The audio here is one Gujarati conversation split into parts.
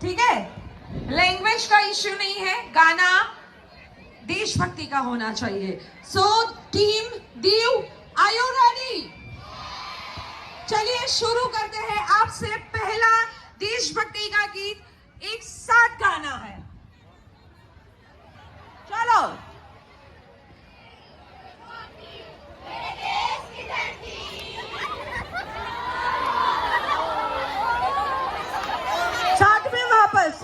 ठीक है, लैंग्वेज का इश्यू नहीं है, गाना देशभक्ति का होना चाहिए। So team Diu, are you ready? चलिए शुरू करते हैं। आपसे पहला देशभक्ति का गीत एक साथ गाना है। चलो। साथ में वापस।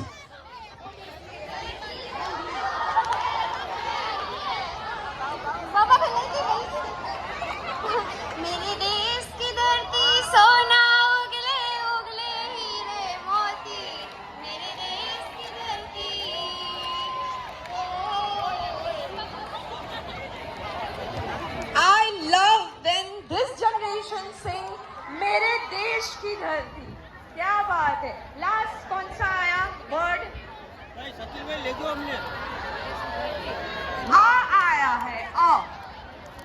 मेरे देश की धरती सोना उगले उगले हीरे मोती, मेरे देश की धरती। I love when this generation sing मेरे देश की धरती। क्या बात है। लास्ट कौन सा आया वर्ड? सचिन भाई ले दो हमने। आ आया है।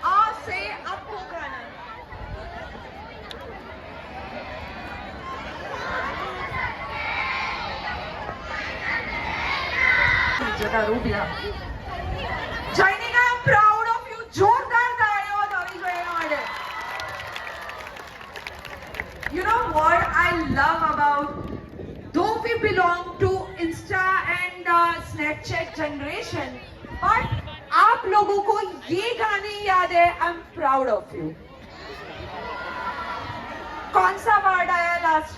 आ से आपको गाना। जगह रूप लिया। Jainika, I'm proud of you. जोरदार तालियों थोड़ी જોઈએ. You know what I love about, though we belong to Insta and Snapchat generation, but आप लोगों को ये गाने याद है. I'm proud of you. कौन सा वर्ड आया लास्ट?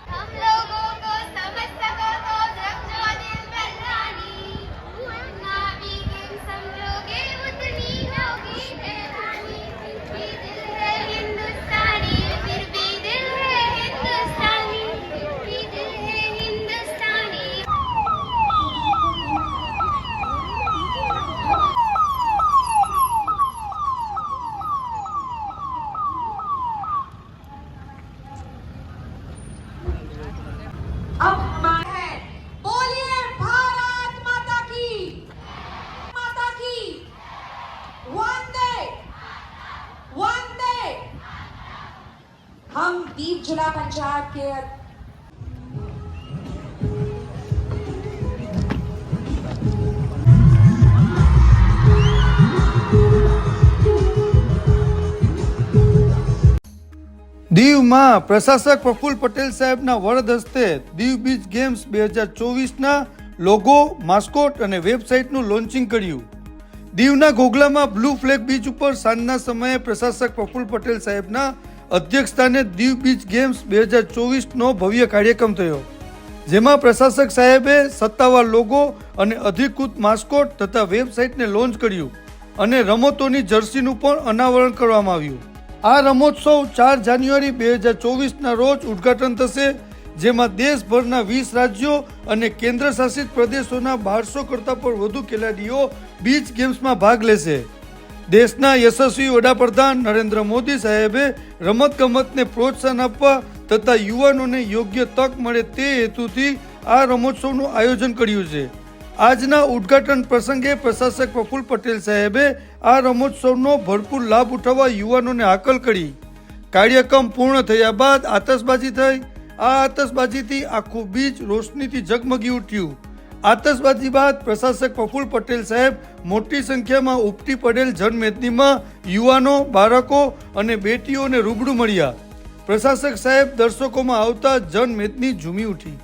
हम लोगों को समझ सको तो रखो दिल में रानी, ना भी तुम समझोगे उतनी होगी हैरानी। फिर भी दिल है हिंदुस्तानी, फिर भी दिल है हिंदुस्तानी, फिर भी दिल है हिंदुस्तानी। अब है, बोलिए भारत माता की, माता की। वंदे वंदे। हम दीप जिला पंचायत के દીવમાં પ્રશાસક પ્રફુલ્લ પટેલ સાહેબના વરદ હસ્તે દીવ બીચ ગેમ્સ 2024ના લોગો, માસ્કોટ અને વેબસાઇટનું લોન્ચિંગ કર્યું. દીવના ઘોઘલામાં બ્લુ ફ્લેગ બીચ ઉપર સાંજના સમયે પ્રશાસક પ્રફુલ્લ પટેલ સાહેબના અધ્યક્ષસ્થાને દીવ બીચ ગેમ્સ 2024નો ભવ્ય કાર્યક્રમ થયો, જેમાં પ્રશાસક સાહેબે સત્તાવાર લોગો અને અધિકૃત માસ્કોટ તથા વેબસાઇટને લોન્ચ કર્યું અને રમતોની જર્સીનું પણ અનાવરણ કરવામાં આવ્યું. આ રમોત્સવ 4 જાન્યુઆરી 2024ના રોજ ઉદ્ઘાટન થશે, જેમાં દેશભરના 20 રાજ્યો અને કેન્દ્ર શાસિત પ્રદેશોના 1200 કરતાં પણ વધુ ખેલાડીઓ બીચ ગેમ્સમાં ભાગ લેશે. દેશના યશસ્વી વડાપ્રધાન નરેન્દ્ર મોદી સાહેબે રમતગમતને પ્રોત્સાહન આપવા તથા યુવાનોને યોગ્ય તક મળે તે હેતુથી આ રમોત્સવનું આયોજન કર્યું છે. આજના ઉદ્ઘાટન પ્રસંગે પ્રશાસક પ્રફુલ્લ પટેલ સાહેબે આ રમોત્સવનો ભરપૂર લાભ ઉઠાવવા યુવાનોને હાકલ કરી. કાર્યક્રમ પૂર્ણ થયા બાદ આતશબાજી થઈ. આ આતશબાજીથી આખું બીચ રોશનીથી ઝગમગી ઉઠ્યું. આતશબાજી બાદ પ્રશાસક પ્રફુલ્લ પટેલ સાહેબ મોટી સંખ્યામાં ઉપટી પડેલ જનમેદનીમાં યુવાનો, બાળકો અને બેટીઓને રૂબરૂ મળ્યા. પ્રશાસક સાહેબ દર્શકોમાં આવતા જનમેદની ઝૂમી ઉઠી.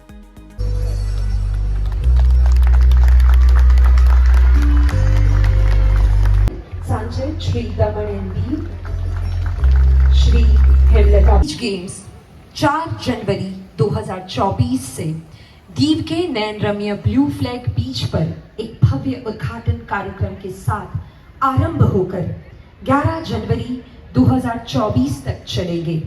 सांसद श्री दमन एमपी श्री हेमलता गेम्स 4 जनवरी 2024 से दीव के नैन रम्य ब्लू फ्लैग बीच पर एक भव्य उद्घाटन कार्यक्रम के साथ आरंभ होकर 11 जनवरी 2024 तक चलेंगे।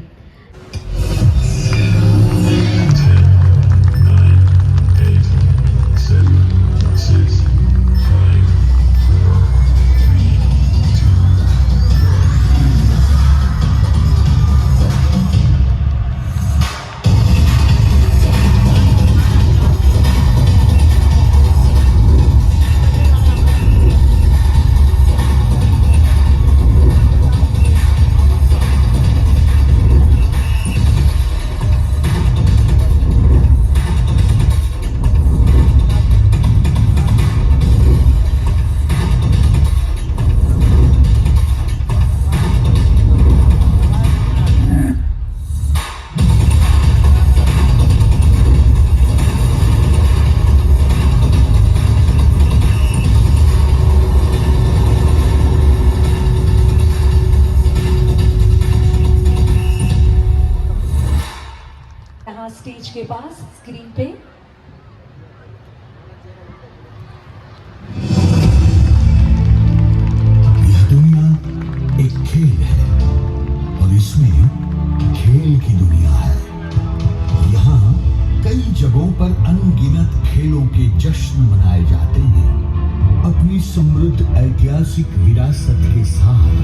अपनी समृद्ध ऐतिहासिक विरासत के साथ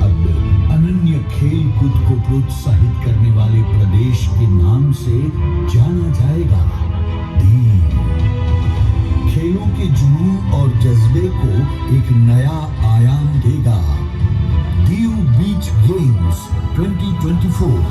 अब अनन्य खेल कूद को प्रोत्साहित करने वाले प्रदेश के नाम से जाना जाएगा। दीव खेलों के जुनून और जज्बे को एक नया आयाम देगा। Diu beach games 2024।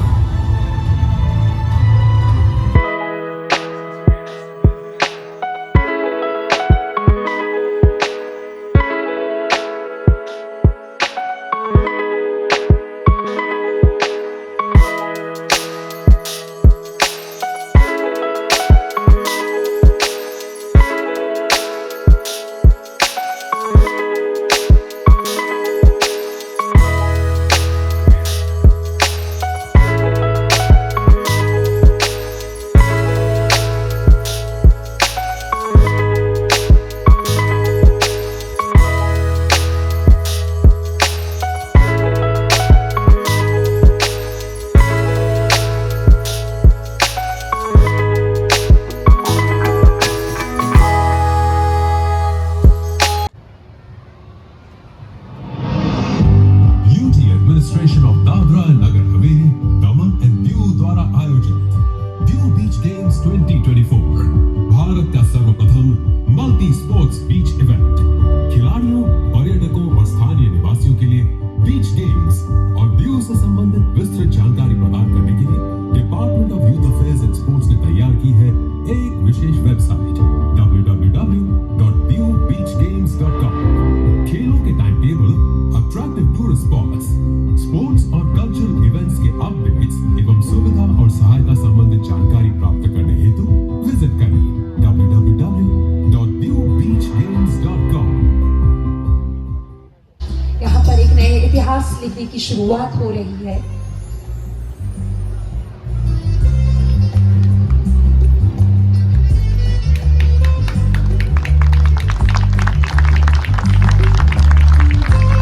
Administration of Dadra and Nagar Haveli, Daman and Diu द्वारा आयोजित दीव बीच गेम्स 2024 भारत का सर्वप्रथम मल्टी स्पोर्ट्स बीच इवेंट। खिलाड़ियों, पर्यटकों और स्थानीय निवासियों के लिए बीच गेम्स और दीव से संबंधित विस्तृत जानकारी प्रदान करने के लिए department of youth affairs and sports ने तैयार की है एक विशेष वेबसाइट www.dewbeachgames.com। खेलों के time table, attractive tourist spots, sports और कल्चरल इवेंट्स के अपडेट्स एवं सुविधा और सहायता संबंधित जानकारी प्राप्त करने हेतु विजिट करें www.dewbeachgames.com। यहाँ पर एक नए इतिहास लिखने की शुरुआत हो रही है।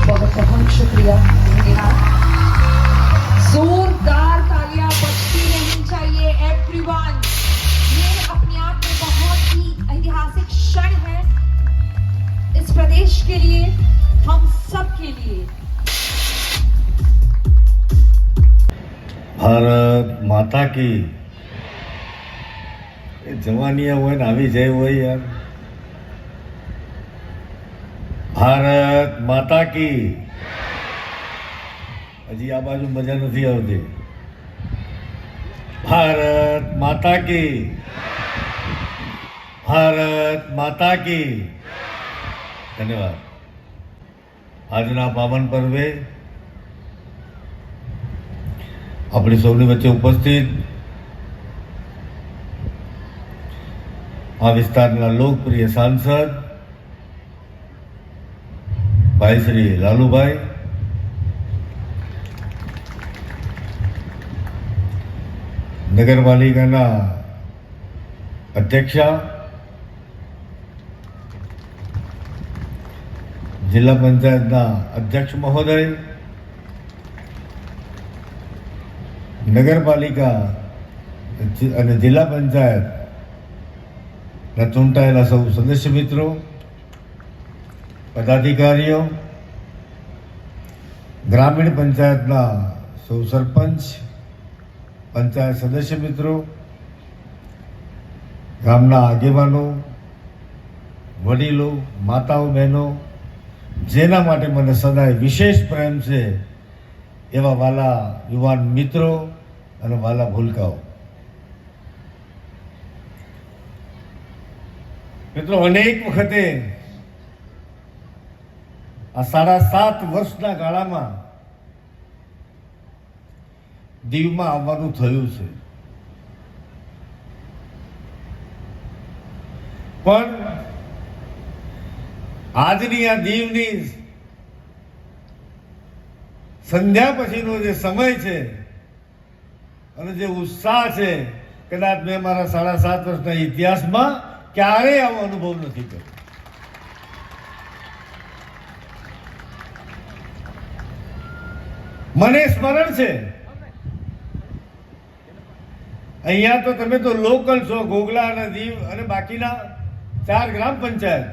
बहुत बहुत शुक्रिया। जोरदार तालियां बजती रहनी चाहिए एवरीवन। ये अपने आप में बहुत ही ऐतिहासिक क्षण है इस प्रदेश के लिए, हम सब के लिए। ભારત માતા की જવાનિયા હોય ને આવી જાય હોય યાર। ભારત માતા की હજી આ બાજુ મજા નથી આવતી। ભારત માતા की, ભારત માતા की। ધન્યવાદ। આજના પાવન પર્વે આપણી સૌની વચ્ચે ઉપસ્થિત આ વિસ્તારના લોકપ્રિય સાંસદ ભાઈ શ્રી લાલુભાઈ, નગરપાલિકાના અધ્યક્ષા, જિલ્લા પંચાયતના અધ્યક્ષ મહોદય, નગરપાલિકા અને જિલ્લા પંચાયતના ચૂંટાયેલા સૌ સદસ્ય મિત્રો, પદાધિકારીઓ, ગ્રામીણ પંચાયતના સૌ સરપંચ, પંચાયત સદસ્ય મિત્રો, ગામના આગેવાનો, વડીલો, માતાઓ, બહેનો, જેના માટે મને સદાય વિશેષ પ્રેમ છે એવા વાલા યુવાન મિત્રો અને વાલા ભૂલકાઓ, મિત્રો અનેક વખતે આ 7.5 વર્ષના ગાળામાં દીવમાં આવવાનું થયું છે, પણ આજની આ દીવની સંધ્યા પછીનો જે સમય છે અને જે ઉત્સાહ છે, કદાચ મેં મારા 7.5 વર્ષના ઇતિહાસમાં ક્યારેય આવો અનુભવ નથી કર્યો। મને સ્મરણ છે, અહીંયા તો તમે તો લોકલ છો, ઘોઘલા અને દીવ અને બાકીના 4 ગ્રામ પંચાયત,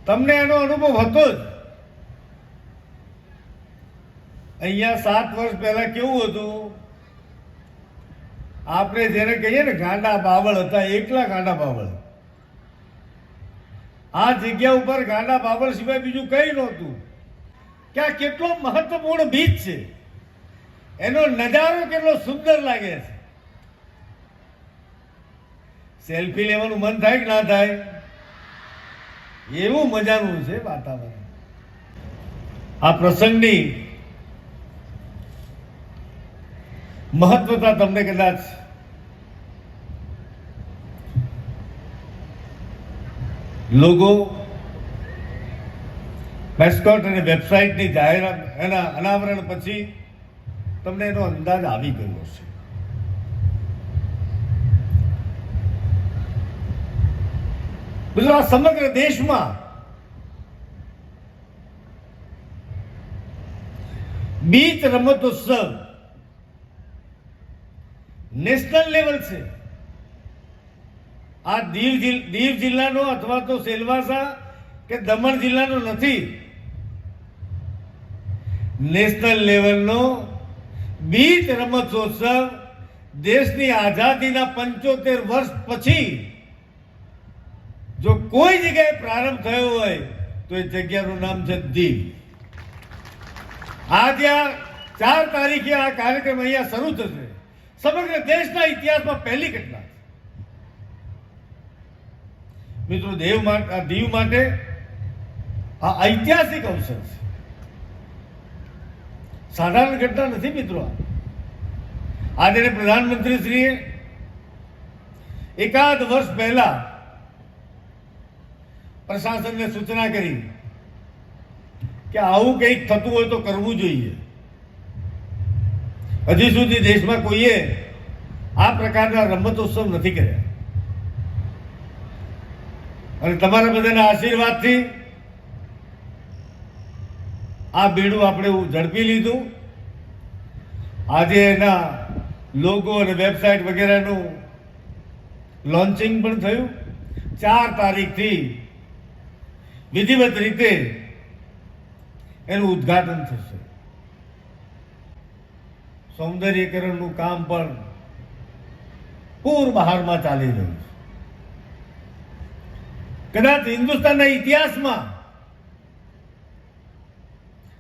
તમને એનો અનુભવ હતો જ. અહીંયા 7 વર્ષ પહેલા કેવું હતું, આપણે જેને કહીએ ને ગાંડા બાવળ હતા, એકલા ગાંડા બાવળ. આ જગ્યા ઉપર ગાંડા બાવળ સિવાય બીજું કઈ નહોતું. કે આ કેટલો મહત્વપૂર્ણ બીચ છે, એનો નજારો કેટલો સુંદર લાગે છે. સેલ્ફી લેવાનું મન થાય કે ના થાય, એવું મજાનું છે વાતાવરણ. આ પ્રસંગની મહત્વતા તમને કદાચ લોગો, મેસ્કોટ અને વેબસાઇટની જાહેરાત, એના અનાવરણ પછી તમને એનો અંદાજ આવી ગયો છે. મિત્રો, આ સમગ્ર દેશમાં બીચ રમતોત્સવ નેશનલ લેવલ છે. આ દીવ જિલ્લાનો અથવા તો સેલવાસા કે દમણ જિલ્લાનો નથી. નેશનલ લેવલનો બીચ રમતોત્સવ દેશની આઝાદીના 75 વર્ષ પછી જો કોઈ જગ્યાએ પ્રારંભ થયો હોય તો એ જગ્યાનું નામ છે દીવ. આજે આ 4 તારીખે આ કાર્યક્રમ અહીંયા શરૂ થશે. સમગ્ર દેશના ઇતિહાસમાં પહેલી ઘટના છે. મિત્રો, દીવ માટે આ ઐતિહાસિક અવસર છે. સાધારણ ઘટના નથી મિત્રો. આજે પ્રધાનમંત્રીશ્રીએ એકાદ વર્ષ પહેલા પ્રશાસનને સૂચના કરી કે આવું કંઈક થતું હોય તો કરવું જોઈએ. હજી સુધી દેશમાં કોઈએ આ પ્રકારના રમતોત્સવ નથી કર્યા અને તમારા બધાના આશીર્વાદથી આ બેડું આપણે ઝડપી લીધું. આજે એના લોગો અને વેબસાઇટ વગેરેનું લોન્ચિંગ પણ થયું. 4 તારીખથી વિધિવત રીતે એનું ઉદ્ઘાટન થશે. સૌંદર્યીકરણનું કામ પણ પૂર બહારમાં ચાલી રહ્યું છે. કદાચ હિન્દુસ્તાનના ઇતિહાસમાં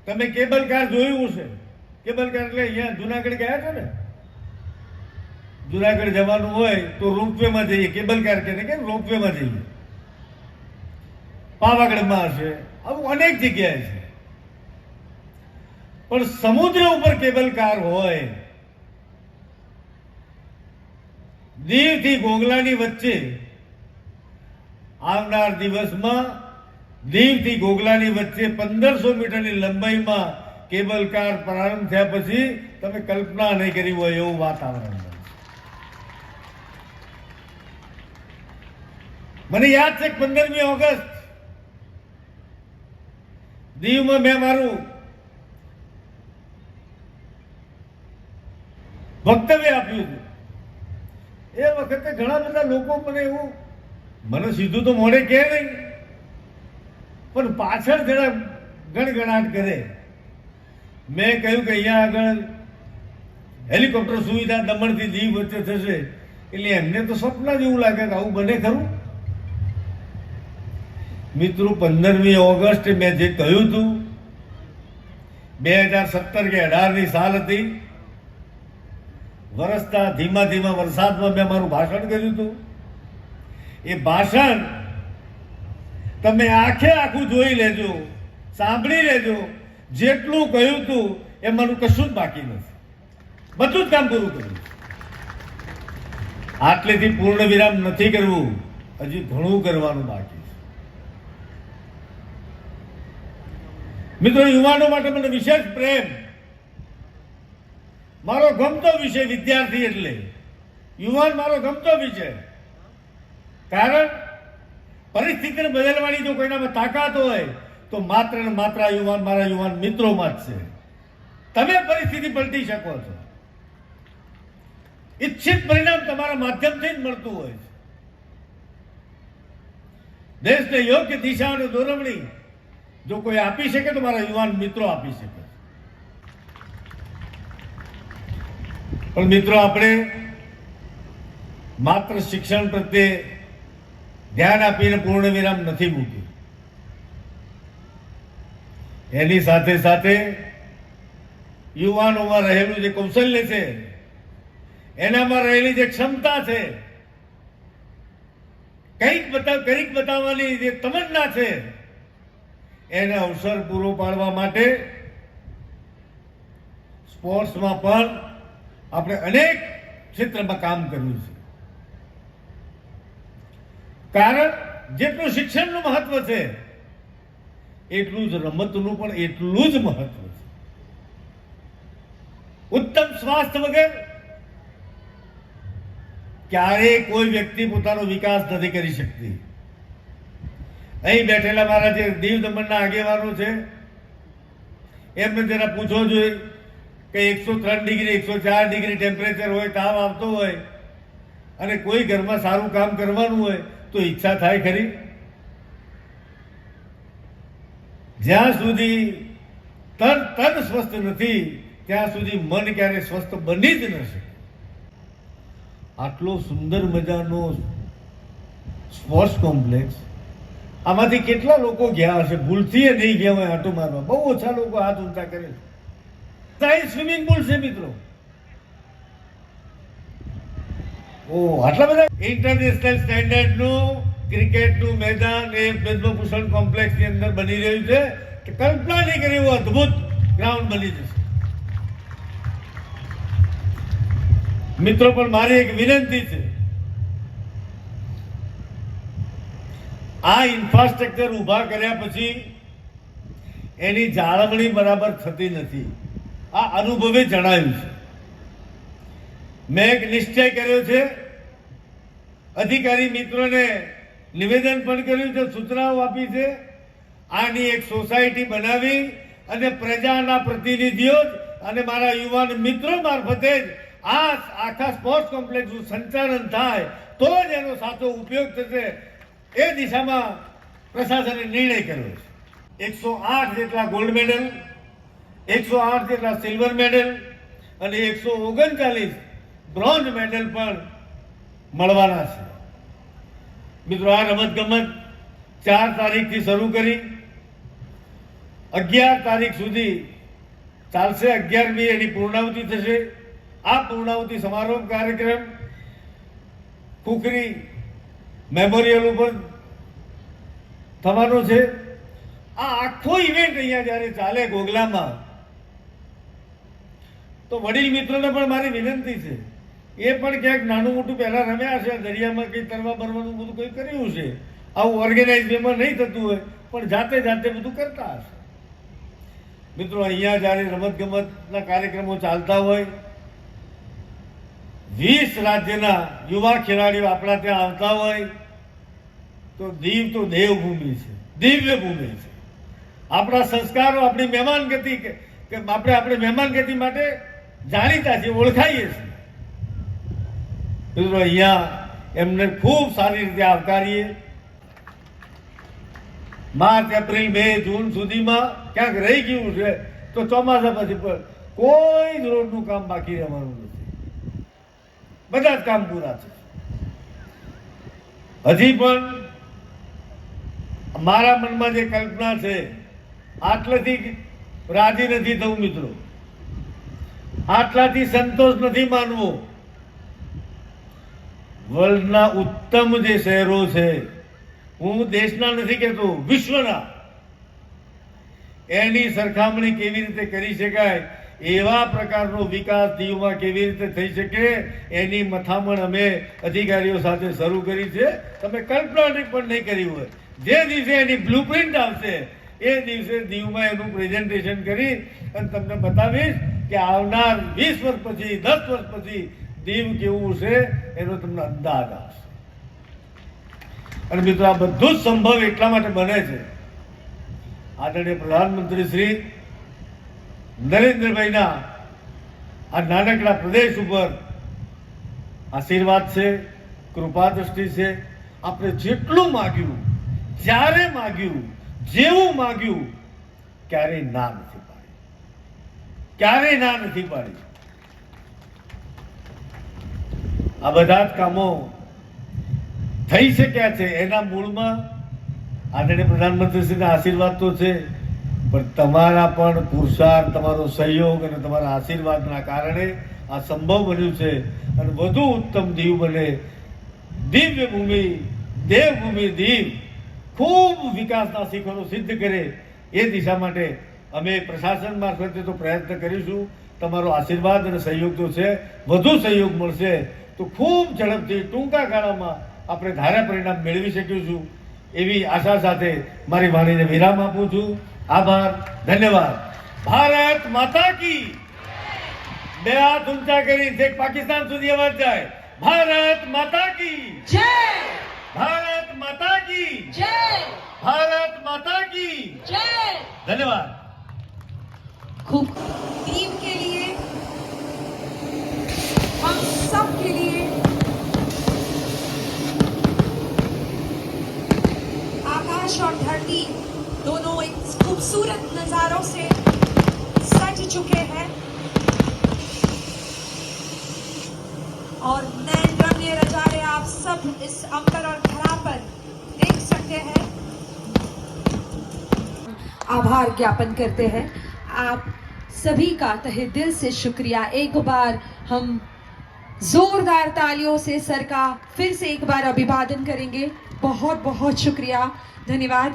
તમે કેબલ કાર જોયું હશે. કેબલ કાર એટલે અહીંયા જુનાગઢ ગયા છો ને, જુનાગઢ જવાનું હોય તો રોપવેમાં જઈએ. કેબલ કાર કે રોપવેમાં જઈએ. પાવાગઢમાં હશે, આવું અનેક જગ્યાએ છે. પણ સમુદ્ર ઉપર કેબલ કાર હોય, દીવથી ગોગલાની વચ્ચે આવનાર દિવસમાં દીવથી ગોગલાની વચ્ચે 1500 મીટરની લંબાઈમાં કેબલ કાર પ્રારંભ થયા પછી તમે કલ્પના નહીં કરી હોય એવું વાતાવરણ. મને યાદ છે 15મી ઓગસ્ટ દીવમાં મેં મારું વક્તવ્ય આપ્યું હતું. એ વખતે ઘણા બધા લોકો મને સીધું તો મોઢે કહે નહીં, પણ પાછળ જરા ગણગણાટ કરે. મેં કહ્યું કે અહીંયા આગળ હેલિકોપ્ટર સુવિધા દમણથી દીવ વચ્ચે થશે એટલે એમને તો સ્વપ્ન જેવું લાગે કે આવું બને ખરું. મિત્રો, 15મી ઓગસ્ટે મેં જે કહ્યું હતું, 2017 કે 18ની સાલ હતી, વરસતા ધીમા ધીમા વરસાદમાં મેં મારું ભાષણ કર્યું હતું. એ ભાષણ તમે આખું જોઈ લેજો, સાંભળી લેજો. જેટલું કહ્યું હતું એમાંનું કશું જ બાકી નથી. બધું જ કામ પૂરું કર્યું. આટલેથી પૂર્ણ વિરામ નથી કરવું, હજી ઘણું કરવાનું બાકી છે. મિત્રો, યુવાનો માટે મને વિશેષ પ્રેમ. મારો ગમતો વિષય વિદ્યાર્થી એટલે યુવાન મારો ગમતો વિષય. કારણ પરિસ્થિતિને બદલવાની જો કોઈનામાં તાકાત હોય તો માત્ર ને માત્ર યુવાન મારા યુવાન મિત્રોમાં જ છે. તમે પરિસ્થિતિ પલટી શકો છો. ઈચ્છિત પરિણામ તમારા માધ્યમથી જ મળતું હોય છે. દેશને યોગ્ય દિશા અને દોરવણી જો કોઈ આપી શકે તો મારા યુવાન મિત્રો આપી શકે. પણ મિત્રો, આપણે માત્ર શિક્ષણ પ્રત્યે ધ્યાન આપીને પૂર્ણ વિરામ નથી મૂક્યું. એની સાથે સાથે યુવાનોમાં રહેલું જે કૌશલ્ય છે, એનામાં રહેલી જે ક્ષમતા છે, કંઈક બતાવવાની જે તમન્ના છે, એને અવસર પૂરો પાડવા માટે સ્પોર્ટ્સમાં પણ આપણે અનેક ક્ષેત્રમાં કામ કર્યું છે. કારણ જેટલું શિક્ષણનું મહત્વ છે એટલું જ રમતનું પણ એટલું જ મહત્વ છે. ઉત્તમ સ્વાસ્થ્ય વગર ક્યારેય કોઈ વ્યક્તિ પોતાનો વિકાસ નથી કરી શકતી. અહીં બેઠેલા મારા જે દીવ દમણના આગેવાનો છે, એમને જરા પૂછવો જોઈએ કે 103 ડિગ્રી 104 ડિગ્રી ટેમ્પરેચર હોય, તાવ આવતો હોય અને કોઈ ઘરમાં સારું કામ કરવાનું હોય તો ઈચ્છા થાય ખરી? જ્યાં સુધી તન સ્વસ્થ નથી ત્યાં સુધી મન ક્યારે સ્વસ્થ બની જ ન શકે. આટલો સુંદર મજાનો સ્પોર્ટ્સ કોમ્પ્લેક્સ, આમાંથી કેટલા લોકો ગયા હશે? ભૂલથી નહીં ગયા હોય આંટો મારવા. બહુ ઓછા લોકો હાથ ઊંચા કરે છે. ત્યાં સ્વિમિંગ પુલ છે મિત્રો. આટલા બધા ઇન્ટરનેશનલ સ્ટેન્ડર્ડનું ક્રિકેટનું મેદાન એ પદ્મભૂષણ કોમ્પ્લેક્સની અંદર બની રહ્યું છે કે કલ્પના નહીં કરી એવું અદ્ભુત ગ્રાઉન્ડ બની જશે. મિત્રો, પણ મારી એક વિનંતી છે, આ ઇન્ફ્રાસ્ટ્રક્ચર ઊભા કર્યા પછી એની જાળવણી બરાબર થતી નથી. આ અનુભવે જણાવ્યું છે. મેં એક નિશ્ચય કર્યો છે, અધિકારી મિત્રોને નિવેદન પણ કર્યું છે, સૂચનાઓ આપી છે. આની એક સોસાયટી બનાવી અને પ્રજાના પ્રતિનિધિઓ અને મારા યુવાન મિત્રો મારફતે જ આ આખા સ્પોર્ટ્સ કોમ્પ્લેક્સનું સંચાલન થાય તો જ એનો સાચો ઉપયોગ થશે. એ દિશામાં પ્રશાસને નિર્ણય કર્યો છે. 108 જેટલા ગોલ્ડ મેડલ, 108 જેટલા સિલ્વર મેડલ અને 139 બ્રોન્ઝ મેડલ પણ મળવાના છે. મિત્રો, આ રમતગમત 4 તારીખથી શરૂ કરી 11 તારીખ સુધી ચાલશે. 11મી એની પૂર્ણાહુતિ થશે. આ પૂર્ણાહુતિ સમારોહ કાર્યક્રમ ખુખરી મેમોરિયલ ઉપર થવાનો છે. આ આખો ઇવેન્ટ અહીંયા જ્યારે ચાલે ગોગલામાં, તો વડીલ મિત્રોને પણ મારી વિનંતી છે, એ પણ ક્યાંક નાનું મોટું પહેલા રમ્યા છે, દરિયામાં કંઈ તરવા બરવાનું બધું કંઈ કર્યું છે. આવું ઓર્ગેનાઇઝ વેમાં નહીં થતું હોય પણ જાતે બધું કરતા હશે. મિત્રો, અહીંયા જ્યારે રમતગમતના કાર્યક્રમો ચાલતા હોય, 20 રાજ્યના યુવા ખેલાડીઓ આપણા ત્યાં આવતા હોય, તો દીવ તો દેવભૂમિ છે, દિવ્ય ભૂમિ છે. આપણા સંસ્કારો, આપણી મહેમાનગતિ કે આપણે મહેમાનગતિ માટે જાણીતા છીએ, ઓળખાઈએ છીએ. મિત્રો, અહીંયા એમને ખૂબ સારી રીતે આવકારીએ. માર્ચ, એપ્રિલ, મે, જૂન સુધીમાં ક્યાંક રહી ગયું છે તો ચોમાસા પછી પણ કોઈ જ રોડનું કામ બાકી રહેવાનું નથી. બધા જ કામ પૂરા છે. હજી પણ મારા મનમાં જે કલ્પના છે, આટલાથી રાજી નથી થવું મિત્રો, આટલાથી સંતોષ નથી માનવો. વર્લ્ડના ઉત્તમ જે શહેરો છે, હું દેશના નથી કહેતો, વિશ્વના, એની સરખામણી કેવી રીતે કરી શકાય, એવા પ્રકારનો વિકાસ દીવમાં કેવી રીતે થઈ શકે, એની મથામણ અમે અધિકારીઓ સાથે શરૂ કરી છે. તમે કલ્પના પણ નહીં કરી હોય. જે દિવસે એની બ્લુપ્રિન્ટ આવશે એ દિવસે દીવમાં એનું પ્રેઝન્ટેશન કરી અને તમને બતાવીશ કે આવનાર 20 વર્ષ પછી, 10 વર્ષ પછી દીવ કેવું છે એનો તમને અંદાજ આવશે. અને મિત્રો, આ બધું જ સંભવ એટલા માટે બને છે, આદરણીય પ્રધાનમંત્રી શ્રી નરેન્દ્રભાઈના આ નાનકડા પ્રદેશ ઉપર આશીર્વાદ છે, કૃપા દ્રષ્ટિ છે. આપણે જેટલું માગ્યું જ્યારે માગ્યું, જેવું માગ્યું, ક્યારેય ના નથી પાડી, ક્યારેય ના નથી પાડી. આ બધા જ કામો થઈ શક્યા છે એના મૂળમાં આદરણીય પ્રધાનમંત્રીશ્રીના આશીર્વાદ તો છે, પણ તમારા પણ પુરુષાર્થ, તમારો સહયોગ અને તમારા આશીર્વાદના કારણે આ સંભવ બન્યું છે. અને વધુ ઉત્તમ દીવ બને, દિવ્ય ભૂમિ, દેવભૂમિ દીવ ખૂબ વિકાસના શિખરો સિદ્ધ કરે એ દિશા માટે અમે પ્રશાસન મારફતે તો પ્રયત્ન કરીશું. તમારો આશીર્વાદ અને સહયોગ તો છે, વધુ સહયોગ મળશે તો ખૂબ ઝડપથી ટૂંકા ગાળામાં આપણે ધાર્યા પરિણામ મેળવી શકીશું એવી આશા સાથે મારી વાણીને વિરામ આપું છું. આભાર, ધન્યવાદ. ભારત માતા કી. બે હાથ ઊંચા કરી છેક પાકિસ્તાન સુધી અવાજ જાય. ભારત માતા કી જય, ભારત માતા કી જય, ભારત માતા કી जय. ધન્યવાદ. खूब टीम के लिए, हम सब के लिए आकाश और धरती दोनों एक खूबसूरत नजारों से सज चुके हैं और नैन रम्य नजारे आप सब इस अंबर और धरा पर देख सकते हैं. आभार ज्ञापन करते हैं आप सभी का तहे दिल से शुक्रिया. एक बार हम जोरदार तालियों से सर का फिर से एक बार अभिवादन करेंगे. बहुत बहुत शुक्रिया, धन्यवाद.